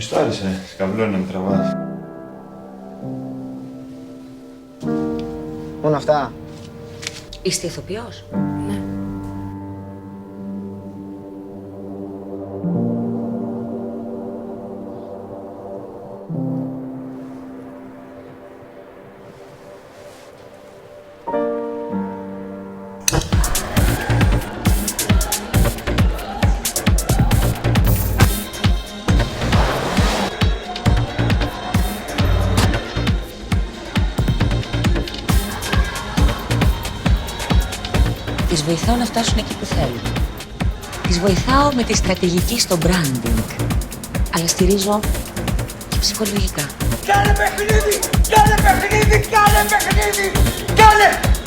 Γουστάρισε, σκαβλώνει να με τραβάς. Μόνο αυτά. Είστε ηθοποιός? Ναι. Τις βοηθάω να φτάσουν εκεί που θέλουν. Τις βοηθάω με τη στρατηγική στο branding. Αλλά στηρίζω και ψυχολογικά. Κάνε παιχνίδι! Κάνε παιχνίδι! Κάνε παιχνίδι! Κάνε!